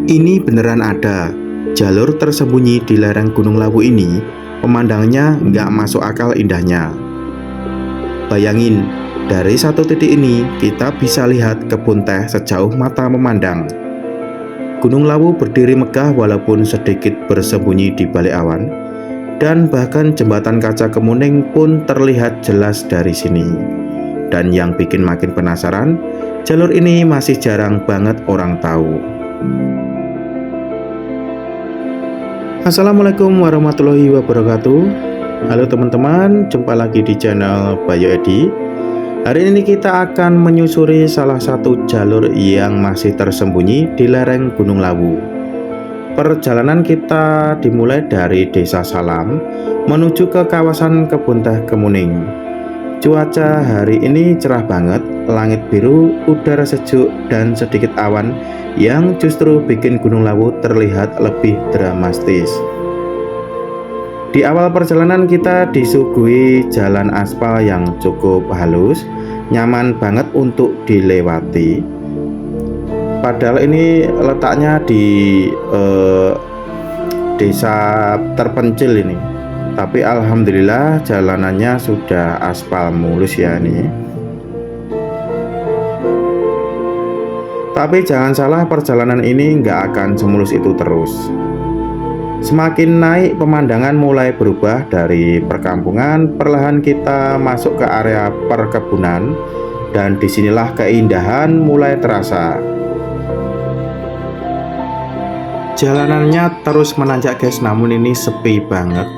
Ini beneran ada. Jalur tersembunyi di lereng Gunung Lawu ini, pemandangannya nggak masuk akal indahnya. Bayangin, dari satu titik ini kita bisa lihat kebun teh sejauh mata memandang. Gunung Lawu berdiri megah walaupun sedikit bersembunyi di balik awan, dan bahkan jembatan kaca Kemuning pun terlihat jelas dari sini. Dan yang bikin makin penasaran, jalur ini masih jarang banget orang tahu. Assalamualaikum warahmatullahi wabarakatuh. Halo teman-teman, jumpa lagi di channel Bayu Edi. Hari ini kita akan menyusuri salah satu jalur yang masih tersembunyi di lereng Gunung Lawu. Perjalanan kita dimulai dari Desa Salam menuju ke kawasan kebun teh Kemuning. Cuaca hari ini cerah banget, langit biru, udara sejuk, dan sedikit awan yang justru bikin Gunung Lawu terlihat lebih dramatis. Di awal perjalanan kita disuguhi jalan aspal yang cukup halus, nyaman banget untuk dilewati. Padahal ini letaknya di desa terpencil ini. Tapi alhamdulillah jalanannya sudah aspal mulus ya nih. Tapi jangan salah, perjalanan ini nggak akan semulus itu terus. Semakin naik pemandangan mulai berubah dari perkampungan, perlahan kita masuk ke area perkebunan, dan disinilah keindahan mulai terasa. Jalanannya terus menanjak guys, namun ini sepi banget.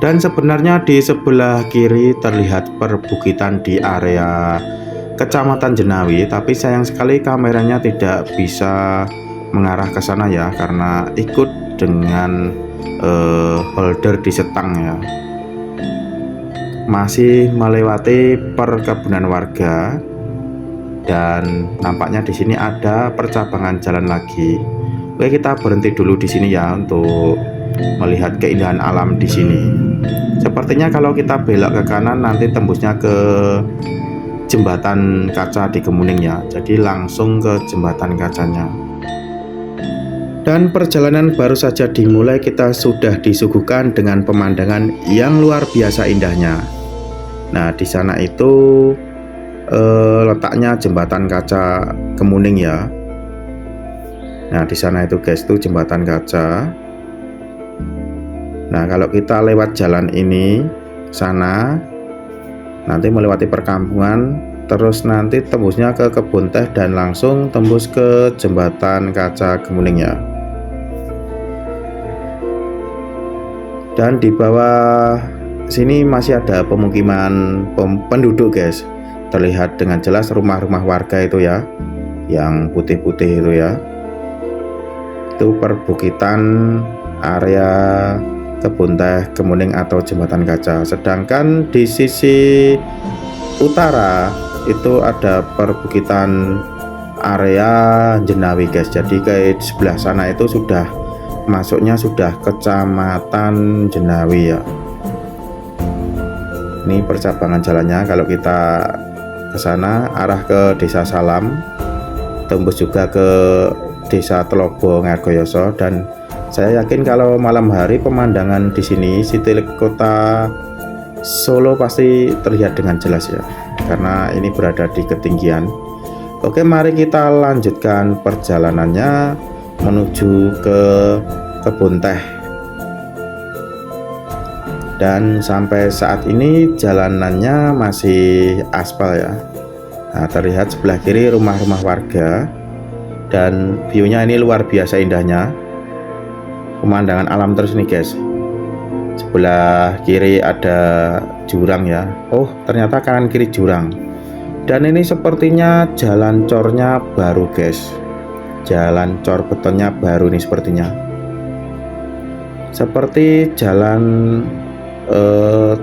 Dan sebenarnya di sebelah kiri terlihat perbukitan di area Kecamatan Jenawi, tapi sayang sekali kameranya tidak bisa mengarah ke sana ya, karena ikut dengan holder di setang ya. Masih melewati perkebunan warga, dan nampaknya di sini ada percabangan jalan lagi. Oke, kita berhenti dulu di sini ya untuk melihat keindahan alam di sini. Sepertinya kalau kita belok ke kanan nanti tembusnya ke jembatan kaca di Kemuning ya. Jadi langsung ke jembatan kacanya. Dan perjalanan baru saja dimulai kita sudah disuguhkan dengan pemandangan yang luar biasa indahnya. Nah, di sana itu letaknya jembatan kaca Kemuning ya. Nah, di sana itu guys, itu jembatan kaca. Nah, kalau kita lewat jalan ini sana, nanti melewati perkampungan, terus nanti tembusnya ke kebun teh dan langsung tembus ke jembatan kaca Kemuning ya. Dan di bawah sini masih ada pemukiman penduduk guys. Terlihat dengan jelas rumah-rumah warga itu ya, yang putih-putih itu ya. Itu perbukitan area kebun teh Kemuning atau jembatan kaca. Sedangkan di sisi utara itu ada perbukitan area Jenawi guys. Jadi ke sebelah sana itu sudah masuknya sudah Kecamatan Jenawi ya. Ini percabangan jalannya. Kalau kita ke sana arah ke Desa Salam, tembus juga ke Desa Telobo Ngargoyoso, dan saya yakin kalau malam hari pemandangan di sini City Kota Solo pasti terlihat dengan jelas ya, karena ini berada di ketinggian. Oke, mari kita lanjutkan perjalanannya menuju ke kebun teh. Dan sampai saat ini jalanannya masih aspal ya. Nah, terlihat sebelah kiri rumah-rumah warga, dan view-nya ini luar biasa indahnya. Pemandangan alam terus nih guys. Sebelah kiri ada jurang ya. Oh, ternyata kanan kiri jurang. Dan ini sepertinya jalan cornya baru guys. Jalan cor betonnya baru nih sepertinya. Seperti jalan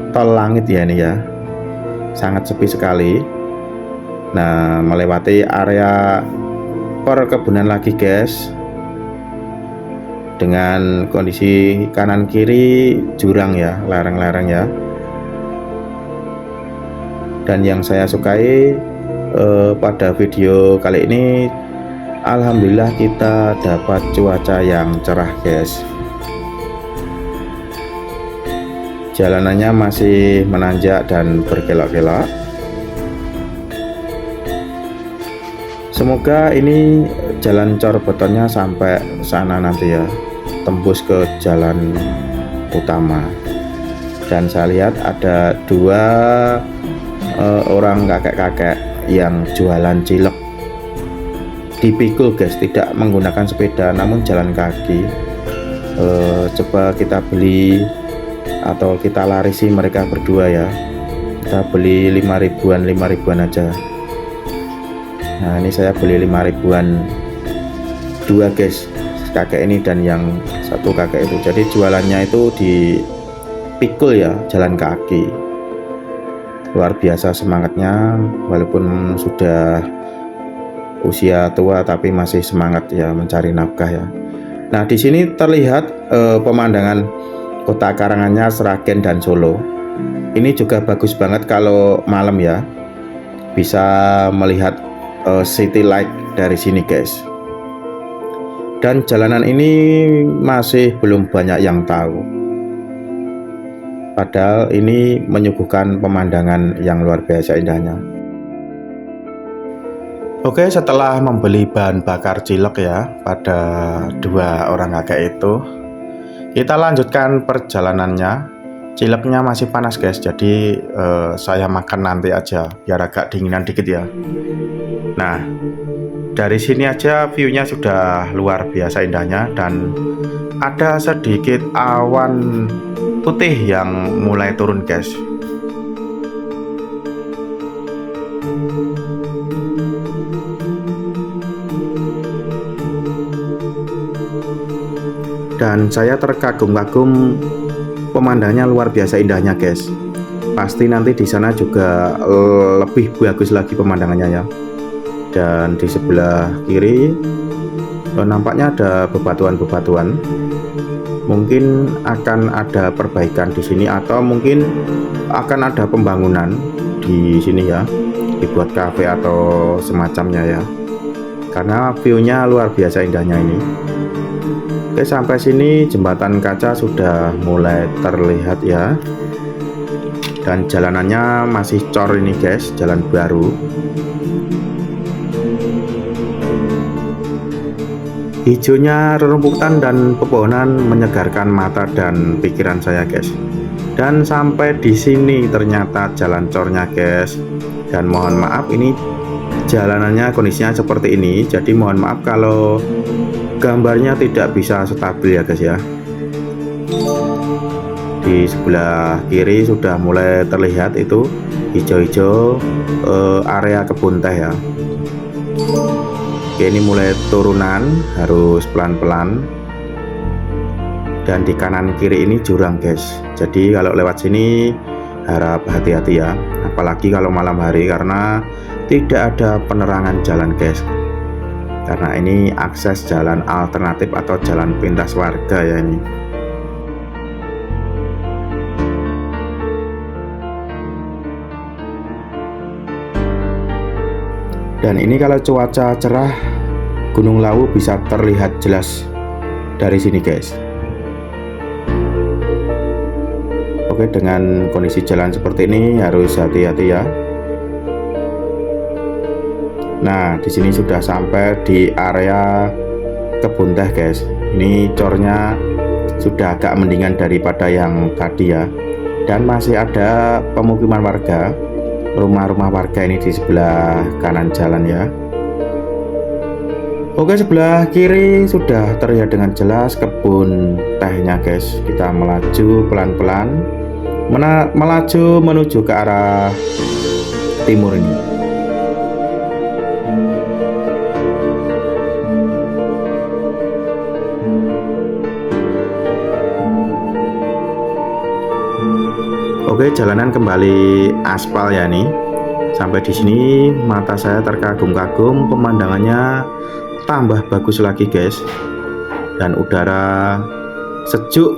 tol langit ya ini ya. Sangat sepi sekali. Nah, melewati area perkebunan lagi guys, dengan kondisi kanan kiri jurang ya, lereng-lereng ya. Dan yang saya sukai pada video kali ini, Alhamdulillah kita dapat cuaca yang cerah guys. Jalanannya masih menanjak dan berkelok-kelok. Semoga ini jalan cor betonnya sampai sana nanti ya, tembus ke jalan utama. Dan saya lihat ada dua orang kakek-kakek yang jualan cilok, dipikul guys, tidak menggunakan sepeda namun jalan kaki. Coba kita beli atau kita larisi mereka berdua ya, kita beli 5 ribuan aja. Nah ini saya beli 5 ribuan dua guys, kakek ini dan yang satu kakek itu. Jadi jualannya itu di pikul ya, jalan kaki. Luar biasa semangatnya, walaupun sudah usia tua tapi masih semangat ya mencari nafkah ya. Nah di sini terlihat pemandangan Kota Karanganyar, Sragen dan Solo. Ini juga bagus banget kalau malam ya, bisa melihat city light dari sini guys. Dan jalanan ini masih belum banyak yang tahu, padahal ini menyuguhkan pemandangan yang luar biasa indahnya. Oke, setelah membeli bahan bakar cilok ya pada dua orang kakek itu, kita lanjutkan perjalanannya. Ciloknya masih panas guys, jadi saya makan nanti aja biar agak dinginan dikit ya. Nah dari sini aja view-nya sudah luar biasa indahnya, dan ada sedikit awan putih yang mulai turun guys. Dan saya terkagum-kagum, pemandangannya luar biasa indahnya guys. Pasti nanti di sana juga lebih bagus lagi pemandangannya ya. Dan di sebelah kiri nampaknya ada bebatuan-bebatuan. Mungkin akan ada perbaikan di sini, atau mungkin akan ada pembangunan di sini ya, dibuat kafe atau semacamnya ya. Karena view-nya luar biasa indahnya ini. Oke, sampai sini jembatan kaca sudah mulai terlihat ya. Dan jalanannya masih cor ini guys, jalan baru. Hijaunya rerumputan dan pepohonan menyegarkan mata dan pikiran saya guys. Dan sampai di sini ternyata jalan cornya guys. Dan mohon maaf ini jalanannya kondisinya seperti ini, jadi mohon maaf kalau gambarnya tidak bisa stabil ya guys ya. Di sebelah kiri sudah mulai terlihat itu hijau-hijau area kebun teh ya. Oke, ini mulai turunan, harus pelan-pelan. Dan di kanan kiri ini jurang guys, jadi kalau lewat sini harap hati-hati ya, apalagi kalau malam hari karena tidak ada penerangan jalan guys. Karena ini akses jalan alternatif atau jalan pintas warga ya ini. Dan ini kalau cuaca cerah, Gunung Lawu bisa terlihat jelas dari sini guys. Oke, dengan kondisi jalan seperti ini harus hati-hati ya. Nah di sini sudah sampai di area kebun teh guys. Ini cornya sudah agak mendingan daripada yang tadi ya. Dan masih ada pemukiman warga, rumah-rumah warga ini di sebelah kanan jalan ya. Oke, sebelah kiri sudah terlihat dengan jelas kebun tehnya guys. Kita melaju pelan-pelan, melaju menuju ke arah timur ini. Oke, jalanan kembali aspal ya nih. Sampai di sini mata saya terkagum-kagum, pemandangannya tambah bagus lagi guys. Dan udara sejuk,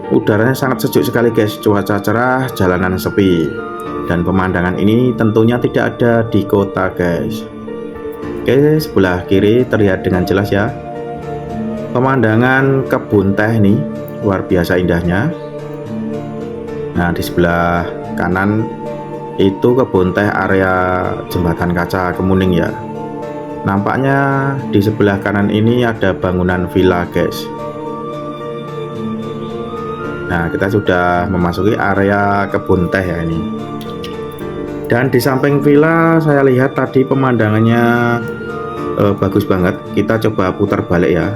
udaranya sangat sejuk sekali guys. Cuaca cerah, jalanan sepi, dan pemandangan ini tentunya tidak ada di kota guys. Oke, sebelah kiri terlihat dengan jelas ya. Pemandangan kebun teh nih luar biasa indahnya. Nah, di sebelah kanan itu kebun teh area jembatan kaca Kemuning ya. Nampaknya di sebelah kanan ini ada bangunan villa, guys. Nah, kita sudah memasuki area kebun teh ya ini. Dan di samping villa saya lihat tadi pemandangannya bagus banget. Kita coba putar balik ya.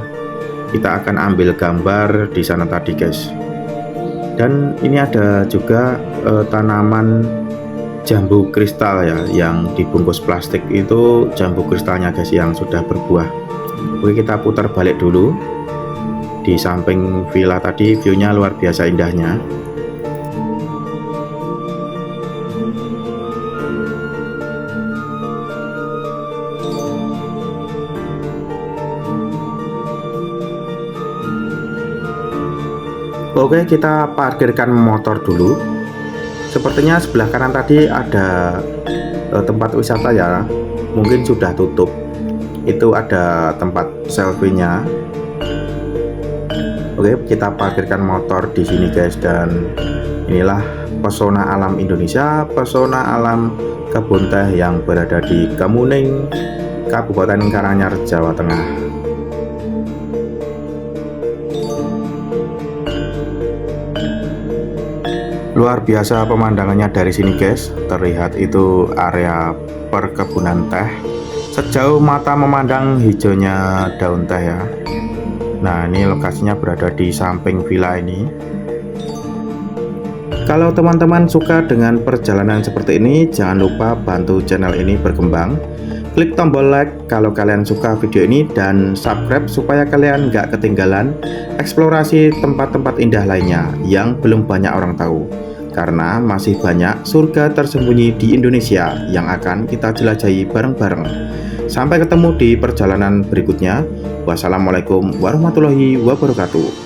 Kita akan ambil gambar di sana tadi, guys. Dan ini ada juga tanaman jambu kristal ya, yang dibungkus plastik itu jambu kristalnya, guys, yang sudah berbuah. Oke, kita putar balik dulu. Di samping villa tadi view-nya luar biasa indahnya. Oke, kita parkirkan motor dulu. Sepertinya sebelah kanan tadi ada tempat wisata ya, mungkin sudah tutup. Itu ada tempat selfie-nya. Oke, kita parkirkan motor di sini, guys, dan inilah pesona alam Indonesia, pesona alam kebun teh yang berada di Kemuning, Kabupaten Karanganyar, Jawa Tengah. Luar biasa pemandangannya dari sini, guys. Terlihat itu area perkebunan teh. Sejauh mata memandang hijaunya daun teh ya. Nah, ini lokasinya berada di samping villa ini. Kalau teman-teman suka dengan perjalanan seperti ini, jangan lupa bantu channel ini berkembang. Klik tombol like kalau kalian suka video ini, dan subscribe supaya kalian nggak ketinggalan eksplorasi tempat-tempat indah lainnya yang belum banyak orang tahu. Karena masih banyak surga tersembunyi di Indonesia yang akan kita jelajahi bareng-bareng. Sampai ketemu di perjalanan berikutnya. Wassalamualaikum warahmatullahi wabarakatuh.